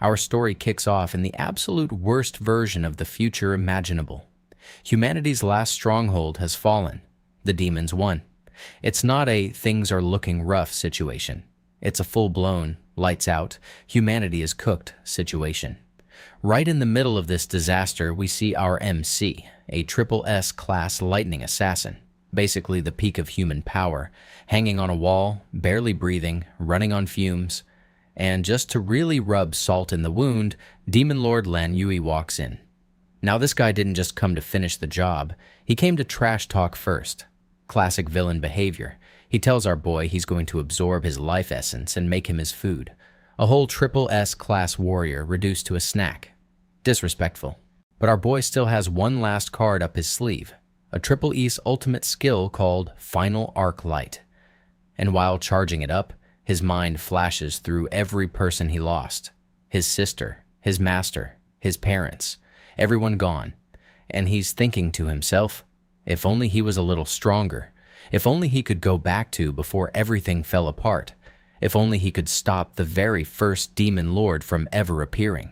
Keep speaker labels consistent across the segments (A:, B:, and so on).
A: Our story kicks off in the absolute worst version of the future imaginable. Humanity's last stronghold has fallen. The demons won. It's not a things are looking rough situation. It's a full-blown, lights out, humanity is cooked situation. Right in the middle of this disaster, we see our MC, a triple S class lightning assassin, basically the peak of human power, hanging on a wall, barely breathing, running on fumes. And just to really rub salt in the wound, Demon Lord Lan Yui walks in. Now this guy didn't just come to finish the job, he came to trash talk first. Classic villain behavior. He tells our boy he's going to absorb his life essence and make him his food. A whole triple S class warrior reduced to a snack. Disrespectful. But our boy still has one last card up his sleeve, a triple E's ultimate skill called Final Arc Light. And while charging it up, his mind flashes through every person he lost. His sister, his master, his parents, everyone gone. And he's thinking to himself, if only he was a little stronger. If only he could go back to before everything fell apart. If only he could stop the very first demon lord from ever appearing.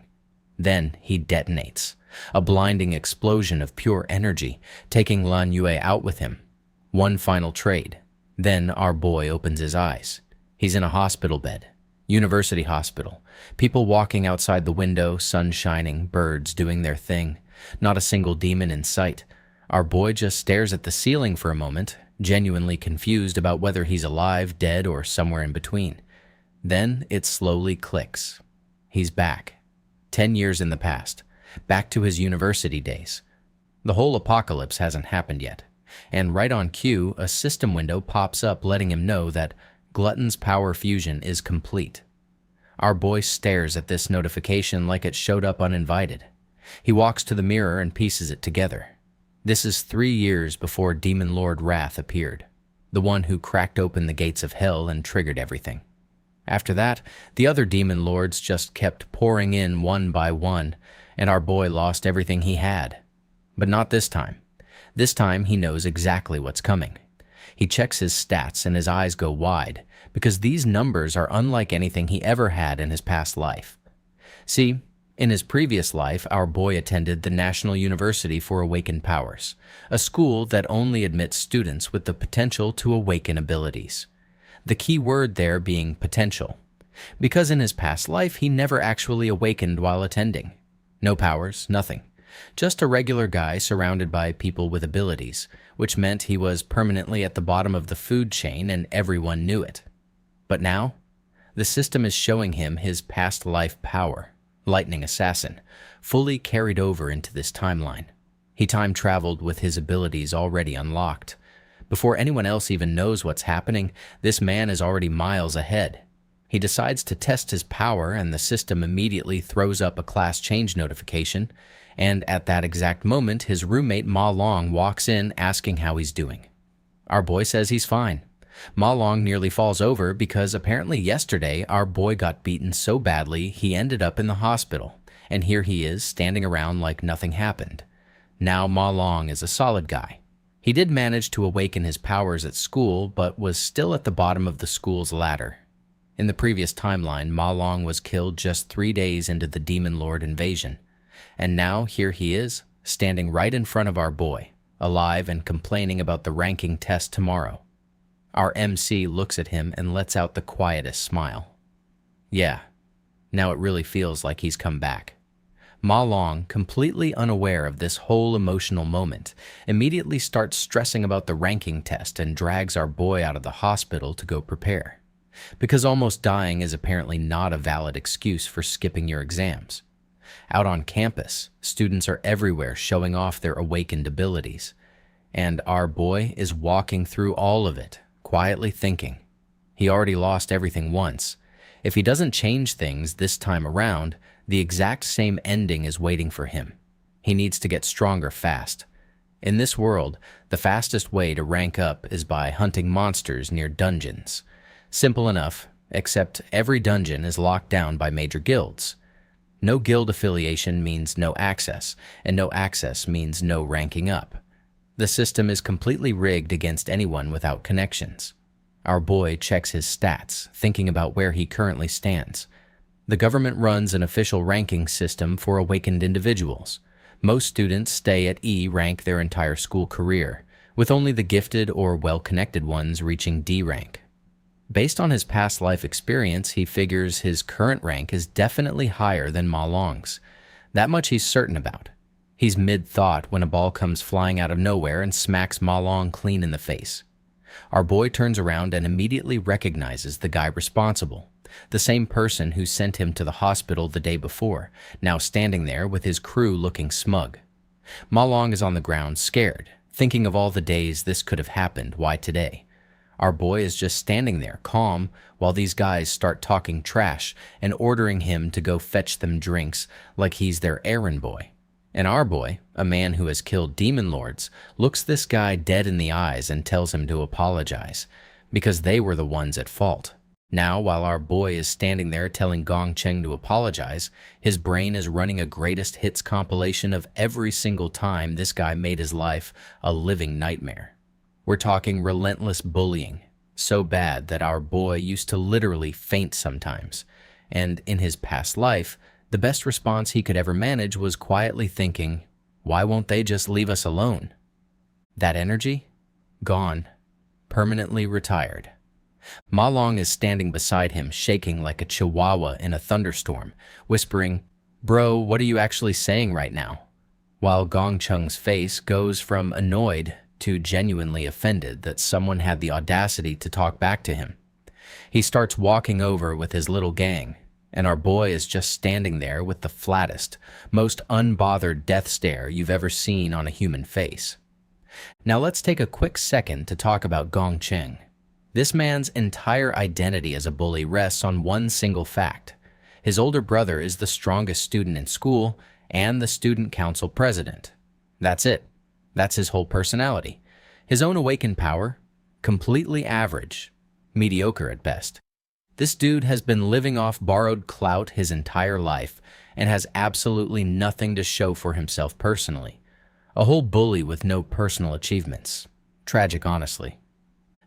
A: Then he detonates, a blinding explosion of pure energy, taking Lan Yue out with him. One final trade. Then our boy opens his eyes. He's in a hospital bed. University hospital. People walking outside the window, sun shining, birds doing their thing. Not a single demon in sight. Our boy just stares at the ceiling for a moment, genuinely confused about whether he's alive, dead, or somewhere in between. Then it slowly clicks. He's back. 10 years in the past. Back to his university days. The whole apocalypse hasn't happened yet. And right on cue, a system window pops up letting him know that Glutton's power fusion is complete. Our boy stares at this notification like it showed up uninvited. He walks to the mirror and pieces it together. This is 3 years before Demon Lord Wrath appeared, the one who cracked open the gates of hell and triggered everything. After that, the other demon lords just kept pouring in one by one, and our boy lost everything he had. But not this time. This time he knows exactly what's coming. He checks his stats and his eyes go wide, because these numbers are unlike anything he ever had in his past life. See, in his previous life, our boy attended the National University for Awakened Powers, a school that only admits students with the potential to awaken abilities. The key word there being potential, because in his past life he never actually awakened while attending. No powers, nothing. Just a regular guy surrounded by people with abilities, which meant he was permanently at the bottom of the food chain and everyone knew it. But now, the system is showing him his past life power. Lightning Assassin, fully carried over into this timeline. He time-traveled with his abilities already unlocked. Before anyone else even knows what's happening, this man is already miles ahead. He decides to test his power and the system immediately throws up a class change notification, and at that exact moment his roommate Ma Long walks in asking how he's doing. Our boy says he's fine. Ma Long nearly falls over because apparently yesterday our boy got beaten so badly he ended up in the hospital, and here he is standing around like nothing happened. Now Ma Long is a solid guy. He did manage to awaken his powers at school, but was still at the bottom of the school's ladder. In the previous timeline, Ma Long was killed just 3 days into the Demon Lord invasion, and now here he is, standing right in front of our boy, alive and complaining about the ranking test tomorrow. Our MC looks at him and lets out the quietest smile. Yeah, now it really feels like he's come back. Ma Long, completely unaware of this whole emotional moment, immediately starts stressing about the ranking test and drags our boy out of the hospital to go prepare. Because almost dying is apparently not a valid excuse for skipping your exams. Out on campus, students are everywhere showing off their awakened abilities. And our boy is walking through all of it, quietly thinking. He already lost everything once. If he doesn't change things this time around, the exact same ending is waiting for him. He needs to get stronger fast. In this world, the fastest way to rank up is by hunting monsters near dungeons. Simple enough, except every dungeon is locked down by major guilds. No guild affiliation means no access, and no access means no ranking up. The system is completely rigged against anyone without connections. Our boy checks his stats, thinking about where he currently stands. The government runs an official ranking system for awakened individuals. Most students stay at E rank their entire school career, with only the gifted or well-connected ones reaching D rank. Based on his past life experience, he figures his current rank is definitely higher than Ma Long's. That much he's certain about. He's mid-thought when a ball comes flying out of nowhere and smacks Ma Long clean in the face. Our boy turns around and immediately recognizes the guy responsible, the same person who sent him to the hospital the day before, now standing there with his crew looking smug. Ma Long is on the ground, scared, thinking of all the days this could have happened. Why today? Our boy is just standing there, calm, while these guys start talking trash and ordering him to go fetch them drinks like he's their errand boy. And our boy, a man who has killed demon lords, looks this guy dead in the eyes and tells him to apologize, because they were the ones at fault. Now, while our boy is standing there telling Gong Cheng to apologize, his brain is running a greatest hits compilation of every single time this guy made his life a living nightmare. We're talking relentless bullying, so bad that our boy used to literally faint sometimes. And in his past life, the best response he could ever manage was quietly thinking, why won't they just leave us alone? That energy? Gone. Permanently retired. Ma Long is standing beside him, shaking like a chihuahua in a thunderstorm, whispering, "Bro, what are you actually saying right now?" While Gong Cheng's face goes from annoyed to genuinely offended that someone had the audacity to talk back to him. He starts walking over with his little gang, and our boy is just standing there with the flattest, most unbothered death stare you've ever seen on a human face. Now let's take a quick second to talk about Gong Cheng. This man's entire identity as a bully rests on one single fact. His older brother is the strongest student in school and the student council president. That's it. That's his whole personality. His own awakened power? Completely average. Mediocre at best. This dude has been living off borrowed clout his entire life and has absolutely nothing to show for himself personally. A whole bully with no personal achievements. Tragic, honestly.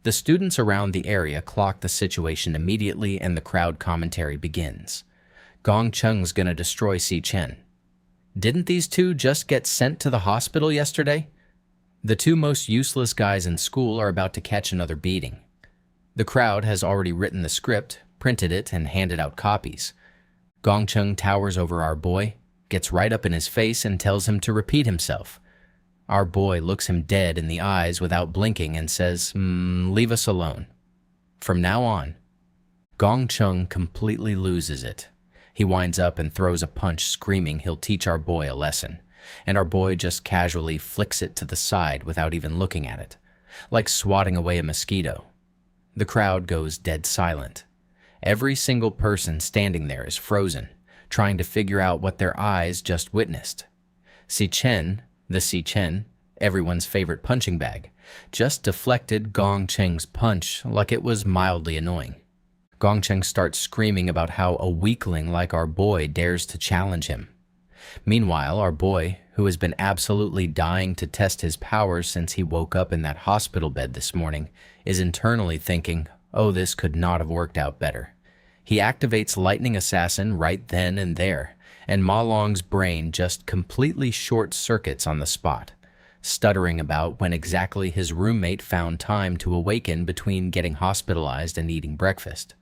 A: The students around the area clock the situation immediately and the crowd commentary begins. Gong Cheng's gonna destroy Si Chen. Didn't these two just get sent to the hospital yesterday? The two most useless guys in school are about to catch another beating. The crowd has already written the script, printed it, and handed out copies. Gong Cheng towers over our boy, gets right up in his face and tells him to repeat himself. Our boy looks him dead in the eyes without blinking and says, leave us alone. From now on, Gong Cheng completely loses it. He winds up and throws a punch, screaming he'll teach our boy a lesson, and our boy just casually flicks it to the side without even looking at it, like swatting away a mosquito. The crowd goes dead silent. Every single person standing there is frozen, trying to figure out what their eyes just witnessed. Si Chen, the Si Chen, everyone's favorite punching bag, just deflected Gong Cheng's punch like it was mildly annoying. Gong Cheng starts screaming about how a weakling like our boy dares to challenge him. Meanwhile, our boy, who has been absolutely dying to test his powers since he woke up in that hospital bed this morning, is internally thinking, oh, this could not have worked out better. He activates Lightning Assassin right then and there, and Ma Long's brain just completely short-circuits on the spot, stuttering about when exactly his roommate found time to awaken between getting hospitalized and eating breakfast.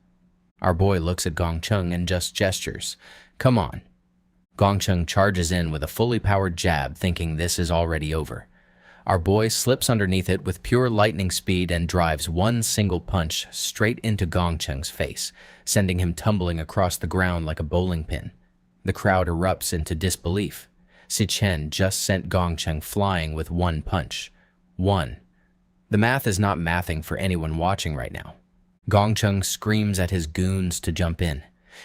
A: Our boy looks at Gong Cheng and just gestures, come on. Gong Cheng charges in with a fully powered jab, thinking this is already over. Our boy slips underneath it with pure lightning speed and drives one single punch straight into Gong Cheng's face, sending him tumbling across the ground like a bowling pin. The crowd erupts into disbelief. Si Chen just sent Gong Cheng flying with one punch. One. The math is not mathing for anyone watching right now. Gong Cheng screams at his goons to jump in.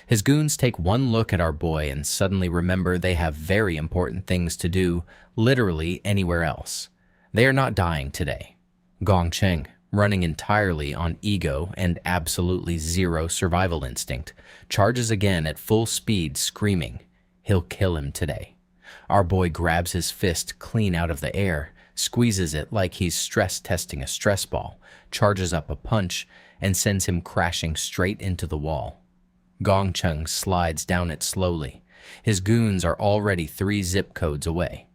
A: His goons take one look at our boy and suddenly remember they have very important things to do, literally anywhere else. They are not dying today. Gong Cheng, running entirely on ego and absolutely zero survival instinct, charges again at full speed, screaming, he'll kill him today. Our boy grabs his fist clean out of the air, squeezes it like he's stress testing a stress ball, charges up a punch, and sends him crashing straight into the wall. Gong Chung slides down it slowly. His goons are already 3 zip codes away.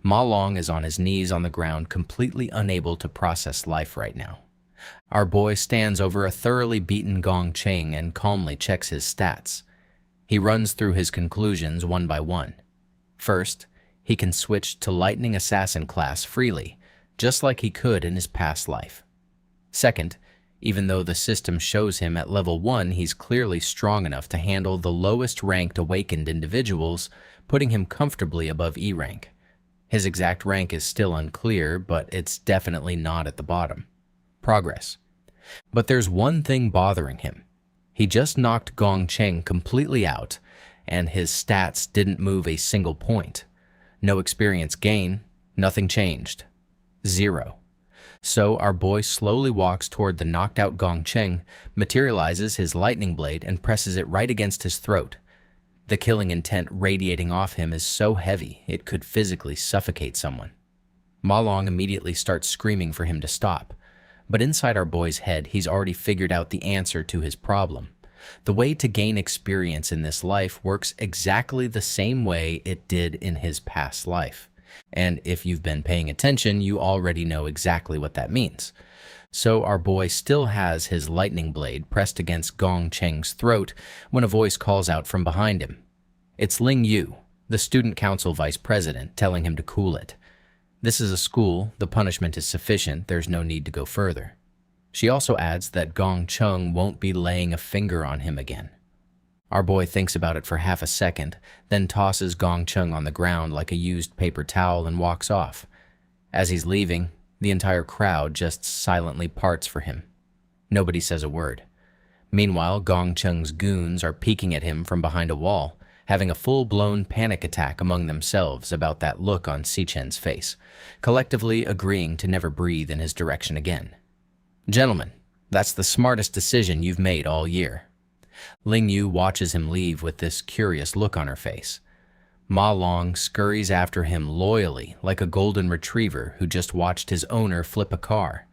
A: Ma Long is on his knees on the ground, completely unable to process life right now. Our boy stands over a thoroughly beaten Gong Cheng and calmly checks his stats. He runs through his conclusions one by one. First, he can switch to Lightning Assassin class freely, just like he could in his past life. Second, even though the system shows him at level 1 he's clearly strong enough to handle the lowest ranked awakened individuals, putting him comfortably above E rank. His exact rank is still unclear, but it's definitely not at the bottom. Progress. But there's one thing bothering him. He just knocked Gong Cheng completely out, and his stats didn't move a single point. No experience gain, nothing changed. 0. So our boy slowly walks toward the knocked out Gong Cheng, materializes his lightning blade, and presses it right against his throat. The killing intent radiating off him is so heavy it could physically suffocate someone. Ma Long immediately starts screaming for him to stop. But inside our boy's head, he's already figured out the answer to his problem. The way to gain experience in this life works exactly the same way it did in his past life. And if you've been paying attention, you already know exactly what that means. So our boy still has his lightning blade pressed against Gong Cheng's throat when a voice calls out from behind him. It's Ling Yu, the student council vice president, telling him to cool it. This is a school, the punishment is sufficient, there's no need to go further. She also adds that Gong Chung won't be laying a finger on him again. Our boy thinks about it for half a second, then tosses Gong Chung on the ground like a used paper towel and walks off. As he's leaving, the entire crowd just silently parts for him. Nobody says a word. Meanwhile, Gong Chung's goons are peeking at him from behind a wall, having a full-blown panic attack among themselves about that look on Si Chen's face, collectively agreeing to never breathe in his direction again. Gentlemen, that's the smartest decision you've made all year. Ling Yu watches him leave with this curious look on her face. Ma Long scurries after him loyally like a golden retriever who just watched his owner flip a car.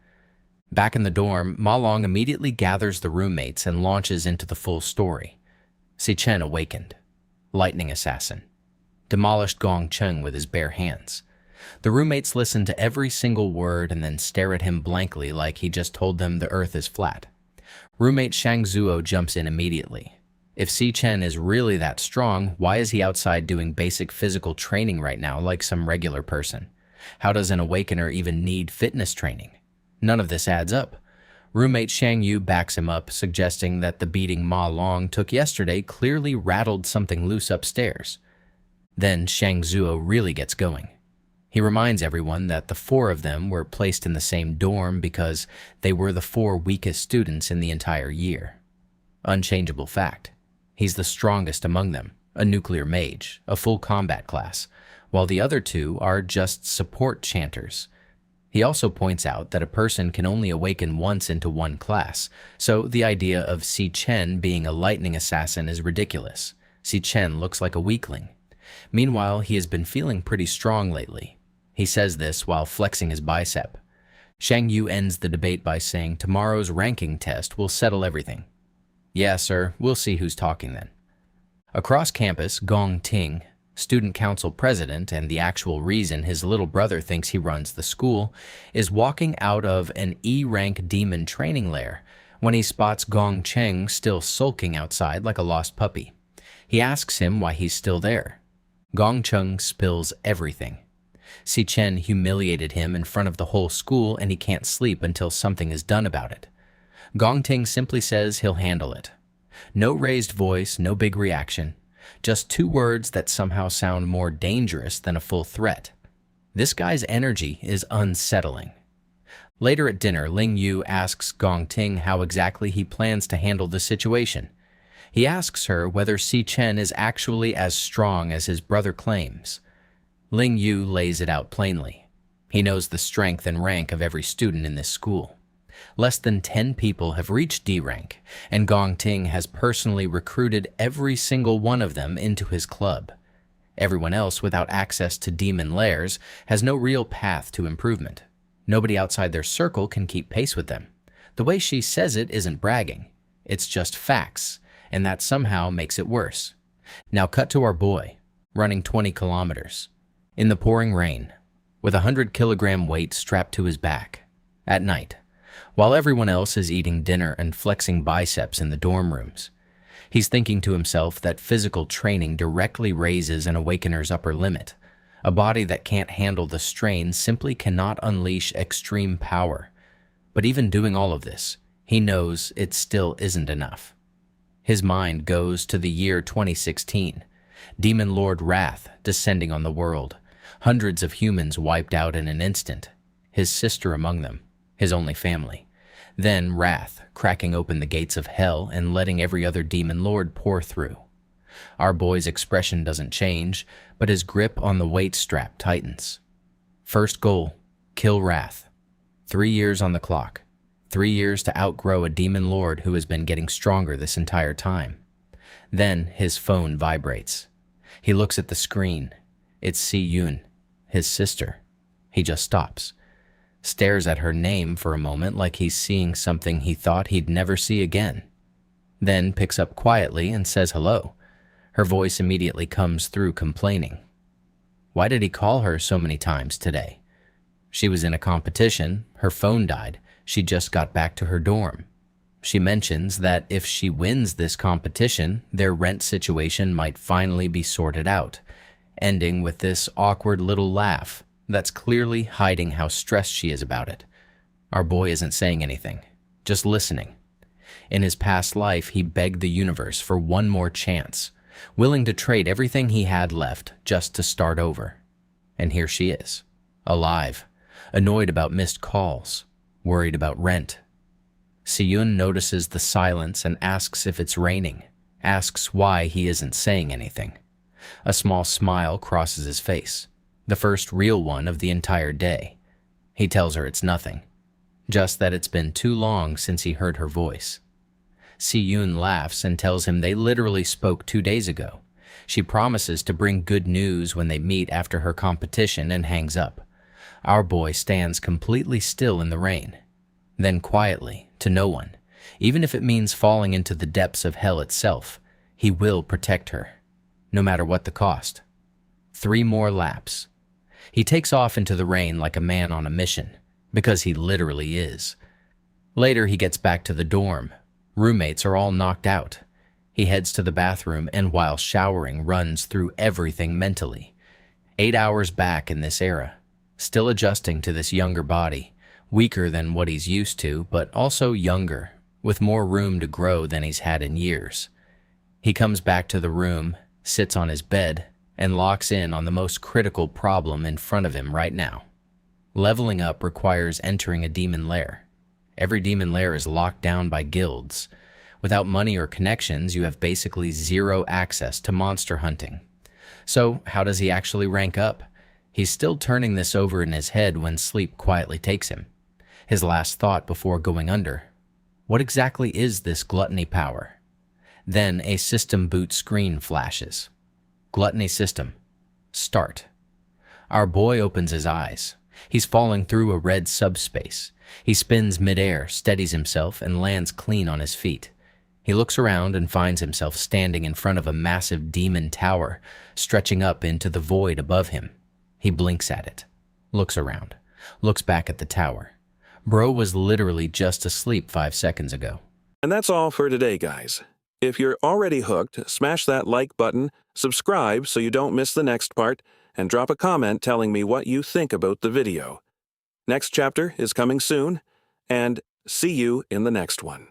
A: Back in the dorm, Ma Long immediately gathers the roommates and launches into the full story. Si Chen awakened. Lightning Assassin. Demolished Gong Cheng with his bare hands. The roommates listen to every single word and then stare at him blankly like he just told them the earth is flat. Roommate Shang Zuo jumps in immediately. If Si Chen is really that strong, why is he outside doing basic physical training right now like some regular person? How does an awakener even need fitness training? None of this adds up. Roommate Shang Yu backs him up, suggesting that the beating Ma Long took yesterday clearly rattled something loose upstairs. Then Shang Zuo really gets going. He reminds everyone that the 4 of them were placed in the same dorm because they were the 4 weakest students in the entire year. Unchangeable fact. He's the strongest among them, a nuclear mage, a full combat class, while the other 2 are just support chanters. He also points out that a person can only awaken once into one class, so the idea of Si Chen being a lightning assassin is ridiculous. Si Chen looks like a weakling. Meanwhile, he has been feeling pretty strong lately. He says this while flexing his bicep. Shang Yu ends the debate by saying tomorrow's ranking test will settle everything. Yeah, sir, we'll see who's talking then. Across campus, Gong Ting, student council president and the actual reason his little brother thinks he runs the school, is walking out of an E-rank demon training lair when he spots Gong Cheng still sulking outside like a lost puppy. He asks him why he's still there. Gong Cheng spills everything. Si Chen humiliated him in front of the whole school and he can't sleep until something is done about it. Gong Ting simply says he'll handle it. No raised voice, no big reaction. Just 2 words that somehow sound more dangerous than a full threat. This guy's energy is unsettling. Later at dinner, Ling Yu asks Gong Ting how exactly he plans to handle the situation. He asks her whether Si Chen is actually as strong as his brother claims. Ling Yu lays it out plainly. He knows the strength and rank of every student in this school. Less than 10 people have reached D rank, and Gong Ting has personally recruited every single one of them into his club. Everyone else without access to demon lairs has no real path to improvement. Nobody outside their circle can keep pace with them. The way she says it isn't bragging. It's just facts, and that somehow makes it worse. Now cut to our boy, running 20 kilometers, in the pouring rain, with a 100-kilogram weight strapped to his back, at night, while everyone else is eating dinner and flexing biceps in the dorm rooms. He's thinking to himself that physical training directly raises an awakener's upper limit. A body that can't handle the strain simply cannot unleash extreme power. But even doing all of this, he knows it still isn't enough. His mind goes to the year 2016, Demon Lord Wrath descending on the world, hundreds of humans wiped out in an instant, his sister among them, his only family. Then Wrath cracking open the gates of hell and letting every other demon lord pour through. Our boy's expression doesn't change, but his grip on the weight strap tightens. First goal, kill Wrath. 3 years on the clock. 3 years to outgrow a demon lord who has been getting stronger this entire time. Then his phone vibrates. He looks at the screen. It's Si-Yoon, his sister. He just stops. Stares at her name for a moment like he's seeing something he thought he'd never see again. Then picks up quietly and says hello. Her voice immediately comes through complaining. Why did he call her so many times today? She was in a competition, her phone died, she just got back to her dorm. She mentions that if she wins this competition, their rent situation might finally be sorted out, ending with this awkward little laugh that's clearly hiding how stressed she is about it. Our boy isn't saying anything, just listening. In his past life, he begged the universe for one more chance, willing to trade everything he had left just to start over. And here she is, alive, annoyed about missed calls, worried about rent. Si-Yoon notices the silence and asks if it's raining, asks why he isn't saying anything. A small smile crosses his face, the first real one of the entire day. He tells her it's nothing, just that it's been too long since he heard her voice. Si-Yoon laughs and tells him they literally spoke 2 days ago. She promises to bring good news when they meet after her competition and hangs up. Our boy stands completely still in the rain. Then quietly, to no one, even if it means falling into the depths of hell itself, he will protect her, no matter what the cost. 3 more laps. He takes off into the rain like a man on a mission, because he literally is. Later he gets back to the dorm. Roommates are all knocked out. He heads to the bathroom and while showering runs through everything mentally. 8 hours back in this era, still adjusting to this younger body, weaker than what he's used to, but also younger, with more room to grow than he's had in years. He comes back to the room, sits on his bed, and locks in on the most critical problem in front of him right now. Leveling up requires entering a demon lair. Every demon lair is locked down by guilds. Without money or connections, you have basically zero access to monster hunting. So, how does he actually rank up? He's still turning this over in his head when sleep quietly takes him. His last thought before going under. What exactly is this gluttony power? Then a system boot screen flashes. Gluttony system. Start. Our boy opens his eyes. He's falling through a red subspace. He spins midair, steadies himself, and lands clean on his feet. He looks around and finds himself standing in front of a massive demon tower, stretching up into the void above him. He blinks at it, looks around, looks back at the tower. Bro was literally just asleep 5 seconds ago.
B: And that's all for today, guys. If you're already hooked, smash that like button, subscribe so you don't miss the next part, and drop a comment telling me what you think about the video. Next chapter is coming soon, and see you in the next one.